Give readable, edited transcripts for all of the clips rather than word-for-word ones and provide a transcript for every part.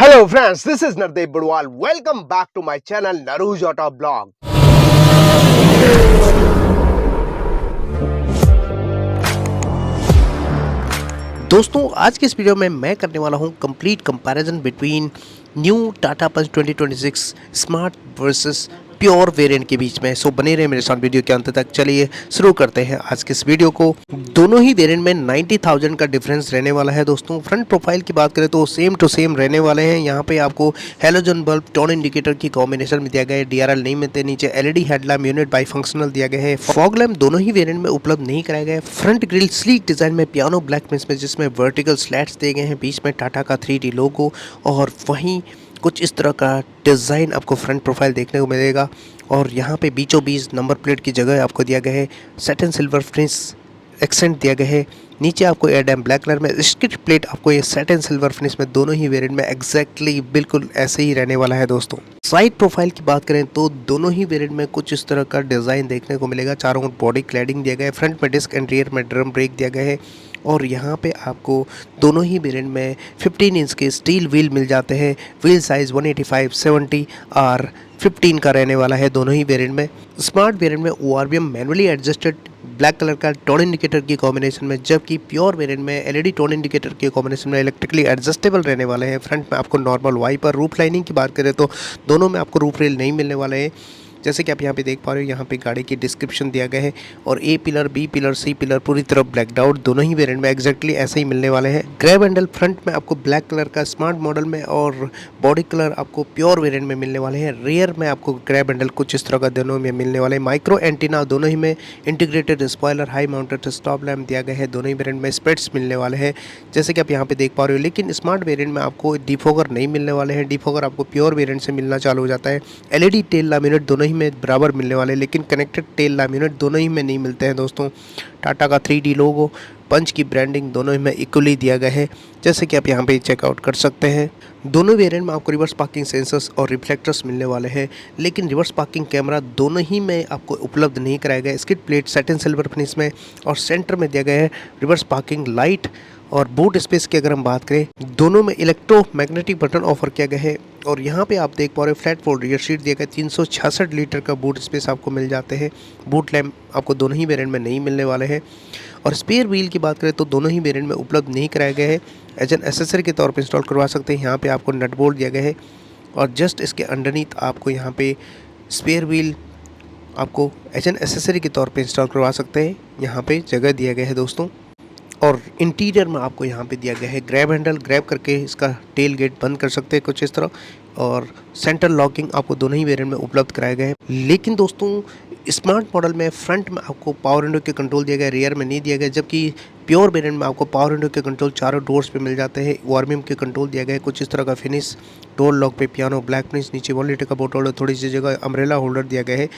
Hello friends, this is Nardeep Budwal. Welcome back to my channel Naruj Auto Blog. दोस्तों आज के इस video में मैं करने वाला हूं complete comparison between new Tata Punch 2026 smart versus pure variant के बीच में। सो बने रहे मेरे साथ वीडियो के अंत तक। चलिए शुरू करते हैं आज के इस वीडियो को। दोनों ही वेरिएंट में 90,000 का डिफरेंस रहने वाला है दोस्तों। फ्रंट प्रोफाइल की बात करें तो सेम टू सेम रहने वाले हैं। यहाँ पे आपको हेलोजन बल्ब टर्न इंडिकेटर की कॉम्बिनेशन में दिया गया है। DRL नहीं मिलते। नीचे LED headlamp unit by functional दिया गया है। फॉग लैम्प दोनों ही वेरिएंट में उपलब्ध नहीं कराया गया है। फ्रंट ग्रिल स्लीक डिजाइन में पियानो ब्लैक में जिसमें वर्टिकल स्लैट्स दिए गए हैं। बीच में टाटा का 3D लोगो और वहीं कुछ इस तरह का डिज़ाइन आपको फ्रंट प्रोफाइल देखने को मिलेगा। और यहाँ पे बीचों बीच नंबर प्लेट की जगह आपको दिया गया है सैटिन सिल्वर फिनिश एक्सेंट दिया गया है। नीचे आपको एयर डैम ब्लैक कलर में स्किट प्लेट आपको ये सैटिन सिल्वर फिनिश में दोनों ही वेरिएंट में एग्जैक्टली बिल्कुल ऐसे ही रहने वाला है दोस्तों। साइड प्रोफाइल की बात करें तो दोनों ही वेरिएंट में कुछ इस तरह का डिज़ाइन देखने को मिलेगा। चारों ओर बॉडी क्लैडिंग दिया गया है। फ्रंट में डिस्क एंड रियर में ड्रम ब्रेक दिया गया है। और यहाँ पे आपको दोनों ही वेरिएंट में 15 इंच के स्टील व्हील मिल जाते हैं। व्हील साइज़ 185/70 और 15 का रहने वाला है दोनों ही वेरिएंट में। स्मार्ट वेरिएंट में ORVM manually adjusted black colour का टर्न इंडिकेटर की कॉम्बिनेशन में, जबकि प्योर वेरिएंट में LED टर्न इंडिकेटर के कॉम्बिनेशन में इलेक्ट्रिकली एडजस्टेबल रहने वाले हैं। फ्रंट में आपको नॉर्मल वाइपर। रूफ लाइनिंग की बात करें तो दोनों में आपको रूफ रेल नहीं मिलने वाले हैं। जैसे कि आप यहाँ पे देख पा रहे हो, यहाँ पे गाड़ी की डिस्क्रिप्शन दिया गया है और A pillar, B pillar, C pillar पूरी तरह ब्लैक आउट दोनों ही वेरिएंट में एग्जैक्टली ऐसे ही मिलने वाले हैं। ग्रैब हैंडल फ्रंट में आपको ब्लैक कलर का स्मार्ट मॉडल में और बॉडी कलर आपको प्योर वेरिएंट में मिलने वाले हैं। रियर में आपको ग्रैब हैंडल कुछ इस तरह का दोनों में मिलने वाले हैं। माइक्रो एंटीना दोनों ही में, integrated spoiler, high mounted stop lamp दिया गया है। दोनों ही वेरिएंट में स्पेट्स मिलने वाले हैं जैसे कि आप यहाँ पे देख पा रहे हो। लेकिन स्मार्ट वेरिएंट में आपको डिफॉगर नहीं मिलने वाले हैं। डिफॉगर आपको प्योर वेरिएंट से मिलना चालू हो जाता है। LED टेल लैम्प यूनिट दोनों ही में बराबर मिलने वाले, लेकिन कनेक्टेड टेल लैम्प यूनिट दोनों ही में नहीं मिलते हैं दोस्तों। टाटा का 3D लोगो, पंच की ब्रांडिंग दोनों ही में इक्वली दिया गया है जैसे कि आप यहाँ पे चेकआउट कर सकते हैं। दोनों वेरिएंट में आपको रिवर्स पार्किंग सेंसर्स और रिफ्लेक्टर्स मिलने वाले हैं, लेकिन रिवर्स पार्किंग कैमरा दोनों ही में आपको उपलब्ध नहीं कराया गया। Skid plate satin silver finish में और सेंटर में दिया गया है रिवर्स पार्किंग लाइट। और बूट स्पेस की अगर हम बात करें, दोनों में इलेक्ट्रोमैग्नेटिक बटन ऑफर किया गया है। और यहाँ पे आप देख पा रहे हो फ्लैट फोल्ड रियर सीट दिया गया। 366 लीटर का बूट स्पेस आपको मिल जाते हैं। बूट लैम्प आपको दोनों ही वेरिएंट में नहीं मिलने वाले हैं। और स्पेयर व्हील की बात करें तो दोनों ही वेरिएंट में उपलब्ध नहीं कराया गया है। एज एन एसेसरी के तौर पर इंस्टॉल करवा सकते हैं। यहाँ पे आपको नट बोल्ट दिया गया है और जस्ट इसके अंडरनीथ आपको यहाँ पे स्पेयर व्हील आपको एज एन एसेसरी के तौर पर इंस्टॉल करवा सकते हैं। यहाँ पे जगह दिया गया है दोस्तों। और इंटीरियर में आपको यहाँ पे दिया गया है ग्रैब हैंडल। ग्रैब करके इसका टेल गेट बंद कर सकते हैं कुछ इस तरह। और सेंटर लॉकिंग आपको दोनों ही वेरिएंट में उपलब्ध कराया गया है। लेकिन दोस्तों स्मार्ट मॉडल में फ्रंट में आपको पावर विंडो के कंट्रोल दिया गया, रियर में नहीं दिया गया। जबकि प्योर वेरिएंट में आपको पावर विंडो के कंट्रोल चारों डोर्स पे मिल जाते हैं। ORVM के कंट्रोल दिया गया है कुछ इस तरह का फिनिश। डोर लॉक पे पियानो ब्लैक फिनिश। नीचे 1 लीटर का बोतल होल्डर, थोड़ी सी जगह अम्ब्रेला होल्डर दिया गया है।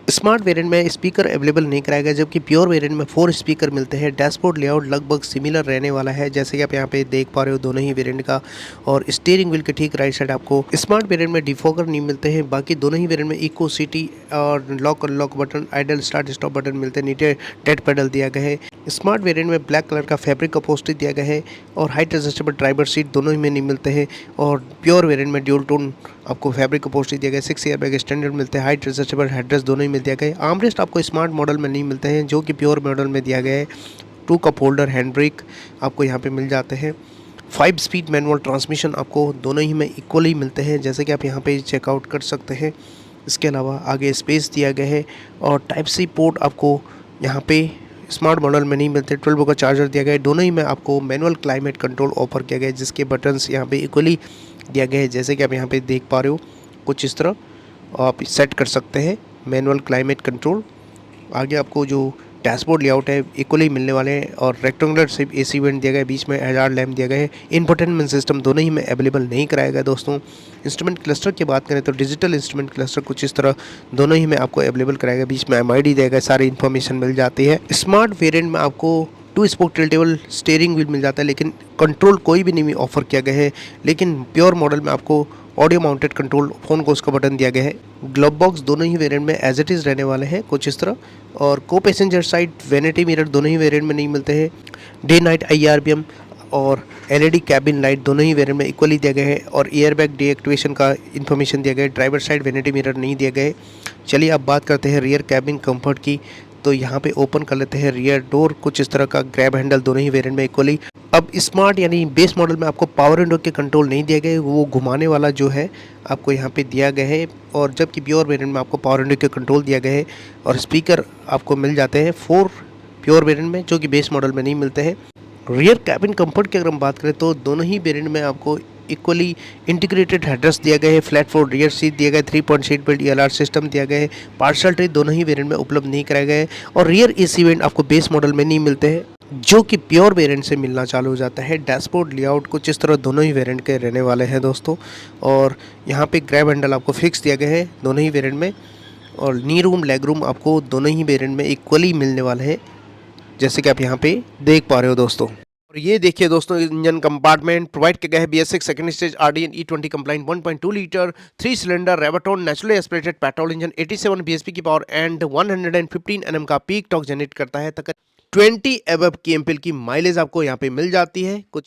स्मार्ट वेरिएंट में स्पीकर अवेलेबल नहीं कराया गया, जबकि प्योर वेरिएंट में 4 स्पीकर मिलते हैं। डैशबोर्ड लेआउट लगभग सिमिलर रहने वाला है जैसे कि आप यहाँ पे देख पा रहे हो दोनों ही वेरिएंट का। और स्टीयरिंग व्हील के ठीक राइट साइड आपको स्मार्ट वेरिएंट में डिफॉगर नहीं मिलते हैं। बाकी दोनों ही वेरिएंट में इको सिटी और lock unlock button, idol start stop button मिलते हैं। नीचे डेड पेडल दिया गया है। स्मार्ट वेरिएंट में ब्लैक कलर का फैब्रिक अपहोल्स्ट्री दिया गया है और हाइट एडजस्टेबल ड्राइवर सीट दोनों ही में नहीं मिलते हैं। और प्योर वेरिएंट में ड्यूल टोन आपको फैब्रिक अपहोल्स्ट्री दिया गया है। 6 एयरबैग स्टैंडर्ड मिलते हैं। हाइट एडजस्टेबल हेडरेस्ट दोनों ही में दिया गया है। आर्मरेस्ट आपको स्मार्ट मॉडल में नहीं मिलते हैं जो कि प्योर मॉडल में दिया गया है। 2 कप होल्डर, हैंड ब्रेक आपको यहाँ पे मिल जाते हैं। 5 स्पीड मैनुअल ट्रांसमिशन आपको दोनों ही में इक्वली मिलते हैं जैसे कि आप यहाँ पे चेकआउट कर सकते हैं। इसके अलावा आगे स्पेस दिया गया है और Type-C पोर्ट आपको यहाँ पे स्मार्ट मॉडल में नहीं मिलते। 12 वोल्ट का चार्जर दिया गया है। दोनों ही में आपको मैनुअल क्लाइमेट कंट्रोल ऑफर किया गया है जिसके बटन्स यहाँ पे इक्वली दिया गया है जैसे कि आप यहाँ पे देख पा रहे हो कुछ इस तरह। आप सेट कर सकते हैं मैनुअल क्लाइमेट कंट्रोल। आगे आपको जो डैशबोर्ड लेआउट है इक्वली मिलने वाले हैं और रेक्टेंगुलर शेप AC वेंट दिया गया है। बीच में हैजार्ड लैम्प दिया गया है। इंफोटेनमेंट सिस्टम दोनों ही में अवेलेबल नहीं कराया गया दोस्तों। इंस्ट्रूमेंट क्लस्टर की बात करें तो डिजिटल इंस्ट्रूमेंट क्लस्टर कुछ इस तरह दोनों ही में आपको अवेलेबल कराया गया। बीच में MID दिया गया, सारी इन्फॉर्मेशन मिल जाती है। स्मार्ट वेरिएंट में आपको 2 स्पोक टिल्टेबल स्टीयरिंग व्हील मिल जाता है, लेकिन कंट्रोल कोई भी नहीं ऑफर किया गया है। लेकिन प्योर मॉडल में आपको ऑडियो माउंटेड कंट्रोल फोन को उसका बटन दिया गया है। ग्लोब बॉक्स दोनों ही वेरिएंट में एज इट इज़ रहने वाले हैं कुछ इस तरह। और को पैसेंजर साइड वैनिटी मिरर दोनों ही वेरिएंट में नहीं मिलते हैं। डे नाइट IRBM और एलईडी कैबिन लाइट दोनों ही वेरिएंट में इक्वली दिया गया है और एयरबैग डीएक्टिवेशन का इन्फॉर्मेशन दिया गया है। ड्राइवर साइड वैनिटी मिरर नहीं दिया गया है। चलिए अब बात करते हैं रियर कैबिन कंफर्ट की। तो यहाँ पे ओपन कर लेते हैं रियर डोर। कुछ इस तरह का ग्रैब हैंडल दोनों ही वेरिएंट में इक्वली। अब स्मार्ट यानी बेस मॉडल में आपको पावर विंडो के कंट्रोल नहीं दिए गए, वो घुमाने वाला जो है आपको यहाँ पे दिया गया है। और जबकि प्योर वेरिएंट में आपको पावर विंडो के कंट्रोल दिया गया है और स्पीकर आपको मिल जाते हैं 4 प्योर वेरिएंट में, जो कि बेस मॉडल में नहीं मिलते हैं। रियर कैबिन कंफर्ट की अगर हम बात करें तो दोनों ही वेरिएंट में आपको इक्वली इंटीग्रेटेड हेडरेस्ट दिया गया है, फ्लैट फोर रियर सीट दिया गया है, 3 सीट बेल्ट ELR सिस्टम दिया गया है। पार्सल ट्रे दोनों ही वेरिएंट में उपलब्ध नहीं कराए गए हैं और रियर एसी वेंट आपको बेस मॉडल में नहीं मिलते हैं, जो कि प्योर वेरिएंट से मिलना चालू हो जाता है। डैशबोर्ड लेआउट कुछ इस तरह दोनों ही वेरिएंट के रहने वाले हैं दोस्तों। और यहाँ पे ग्रैब हैंडल आपको फिक्स दिया गया है दोनों ही वेरिएंट में और नी रूम लेग रूम आपको दोनों ही वेरिएंट में इक्वली मिलने वाले हैं, जैसे कि आप यहाँ पे देख पा रहे हो दोस्तों। और ये देखिए दोस्तों, इंजन कंपार्टमेंट प्रोवाइड किया गया है BS6 second stage RDN E20 compliant 1.2 litre 3 cylinder Revotron naturally aspirated petrol engine 87 bhp की पावर एंड 115 Nm का पीक टॉर्क जनरेट करता है। तक 20 above kmpl की माइलेज आपको यहाँ पे मिल जाती है। कुछ